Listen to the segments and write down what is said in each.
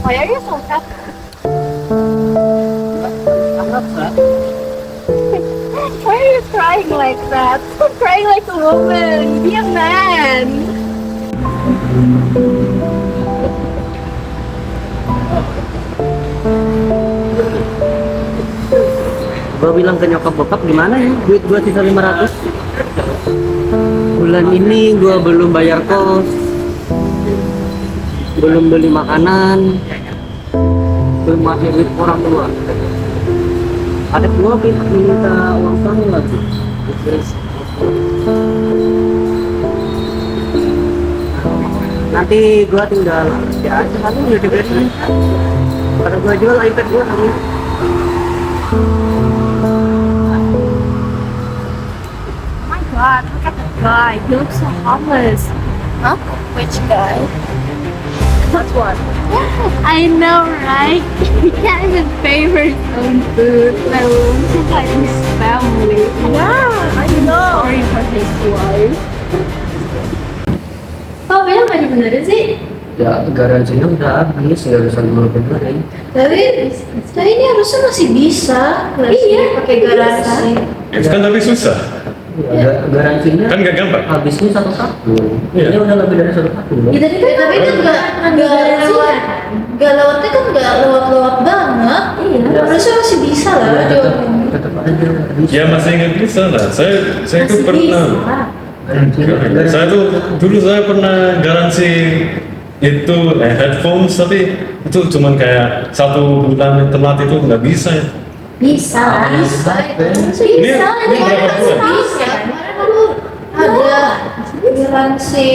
Why are you so sad? Why are you crying like that? Stop crying like a woman. Be a man. Gua bilang ke nyokap bokap gimana ya duit gua sisa 500. Bulan ini gua belum bayar kos, belum beli makanan, belum masih duit orang tua. Adik gua minta uang saku lagi. Nanti gua tinggal ya aja kan udah diberesin. Karena gua jual iPad gua hari. God, look at that guy. He looks so homeless. Huh? Which guy? That one. I know, right? He can't even pay for his own food, let alone provide his family. Yeah, I know. Sorry for his wife. Kok bilang nggak dibenerin sih? Ya garansinya udah habis, nggak bisa benerin. Tapi ini harusnya masih bisa. Iya, pakai garansi. Itu kan tapi susah. Ya, garansinya kan nggak gampang. habisnya 1 tahun. Iya. Ini udah lebih dari 1 tahun. Ya, tapi kan nggak lewatnya kan nggak lewat banget. Iya. Harusnya masih bisa lah. Ya, tetap aja bisa. Ya masih nggak bisa lah. Saya tuh Masih pernah. bisa. Saya tuh dulu saya pernah garansi itu headphones, tapi itu cuman kayak 1 bulan telat itu nggak bisa ya. Bisa. Ini berapa bulan? Bisa. Kemarin aku ada garansi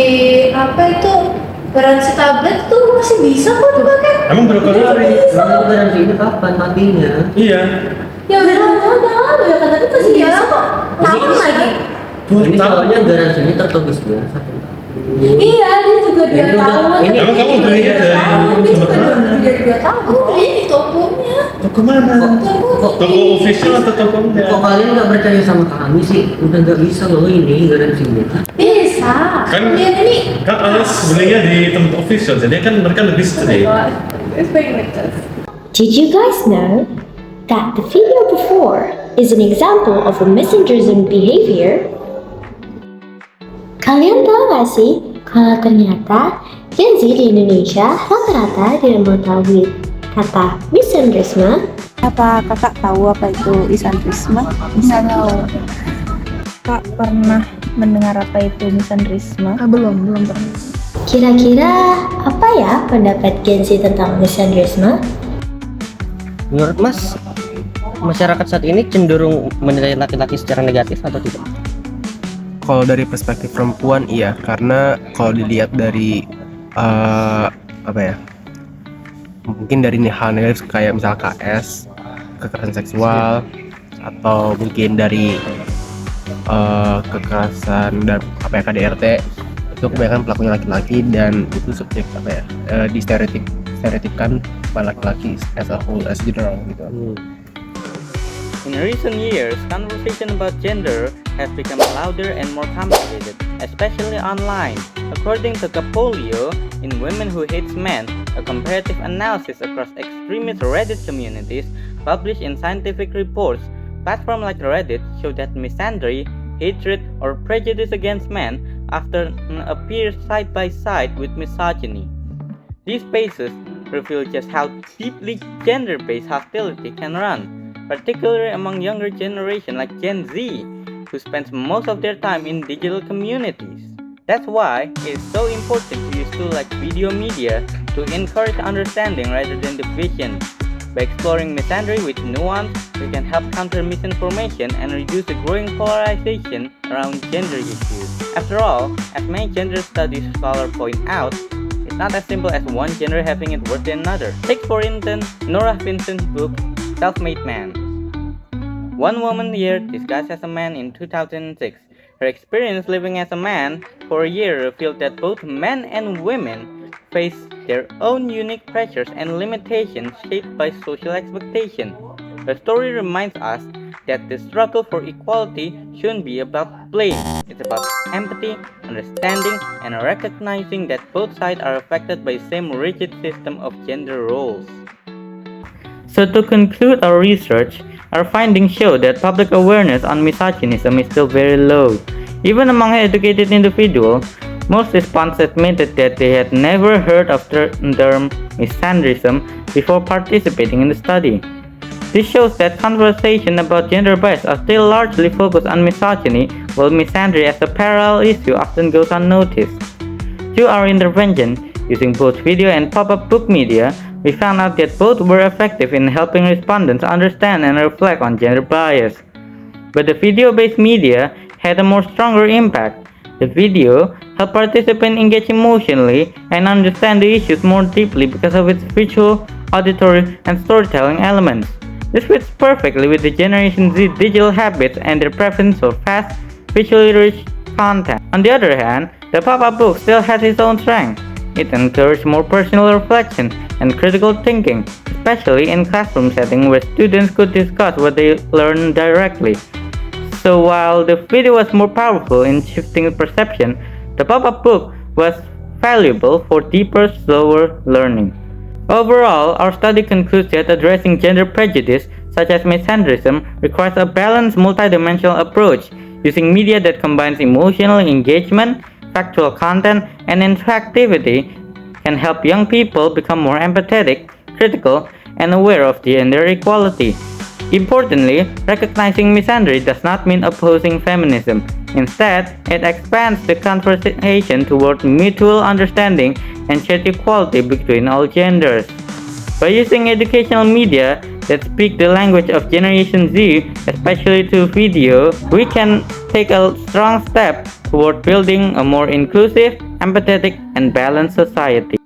apa itu? Garansi tablet tuh masih bisa kok dipakai. Emang berapa hari? Kalau garansi ini kapan matinya? Iya. Ya udah lama ya kan, tapi masih bisa kok. Tahun lagi. Ini soalnya garansinya tertulisnya 1 tahun. Iya, dia juga 2 tahun. Emang kamu belinya dari Dia juga dari 2 tahun. Ini di tokonya. Toko mana? Toko official atau toko enggak? Kok kalian nggak percaya sama kami sih? Udah nggak bisa loh ini garansinya. Bisa. Kan Ini kan Alas belinya di tempat official, jadi kan mereka lebih strict. It's very like this. Did you guys know that the video before is an example of a misandrism behavior? Kalian tahu gak sih kalau ternyata Gen Z di Indonesia rata-rata tidak mengetahui kata misandrisme? Apa kakak tahu apa itu misandrisme? Nggak tahu. Kak pernah mendengar apa itu misandrisme? Belum pernah. Kira-kira apa ya pendapat Gen Z tentang misandrisme? Menurut Mas, masyarakat saat ini cenderung menilai laki-laki secara negatif atau tidak? Kalau dari perspektif perempuan iya, karena kalau dilihat dari apa ya, mungkin dari hal negatif kayak misal KS, kekerasan seksual, atau mungkin dari kekerasan dan apa ya KDRT, itu kebanyakan pelakunya laki-laki dan itu subjek apa ya distereotipkan pada laki-laki as a whole, as general gitu. In recent years, conversation about gender has become louder and more complicated, especially online. According to Capolio, in Women Who Hates Men, a comparative analysis across extremist Reddit communities published in scientific reports, platforms like Reddit show that misandry, hatred, or prejudice against men often appear side by side with misogyny. These spaces reveal just how deeply gender-based hostility can run, particularly among younger generation like Gen Z, who spends most of their time in digital communities. That's why it is so important to use tools like video media to encourage understanding rather than division. By exploring misandry with nuance, we can help counter misinformation and reduce the growing polarization around gender issues. After all, as many gender studies scholars point out, it's not as simple as one gender having it worse than another. Take for instance Nora Vincent's book Self-Made Man. One woman here disguised as a man in 2006. Her experience living as a man for a year revealed that both men and women face their own unique pressures and limitations shaped by social expectation. Her story reminds us that the struggle for equality shouldn't be about blame, It's about empathy, understanding, and recognizing that both sides are affected by the same rigid system of gender roles. So to conclude our research, our findings show that public awareness on misogynism is still very low. Even among educated individuals, most respondents admitted that they had never heard of the term misandrism before participating in the study. This shows that conversations about gender bias are still largely focused on misogyny, while misandry as a parallel issue often goes unnoticed. Through our intervention, using both video and pop-up book media, we found out that both were effective in helping respondents understand and reflect on gender bias. But the video-based media had a more stronger impact. The video helped participants engage emotionally and understand the issues more deeply because of its visual, auditory, and storytelling elements. This fits perfectly with the Generation Z digital habits and their preference for fast, visually rich content. On the other hand, the pop-up book still has its own strength. It encouraged more personal reflection and critical thinking, especially in classroom settings where students could discuss what they learned directly. So while the video was more powerful in shifting perception, the pop-up book was valuable for deeper, slower learning. Overall, our study concludes that addressing gender prejudice, such as misandrism, requires a balanced, multidimensional approach, using media that combines emotional engagement, factual content, and interactivity can help young people become more empathetic, critical, and aware of gender equality. Importantly, recognizing misandry does not mean opposing feminism. Instead, it expands the conversation toward mutual understanding and shared equality between all genders. By using educational media that speak the language of Generation Z, especially through video, we can take a strong step toward building a more inclusive, empathetic, and balanced society.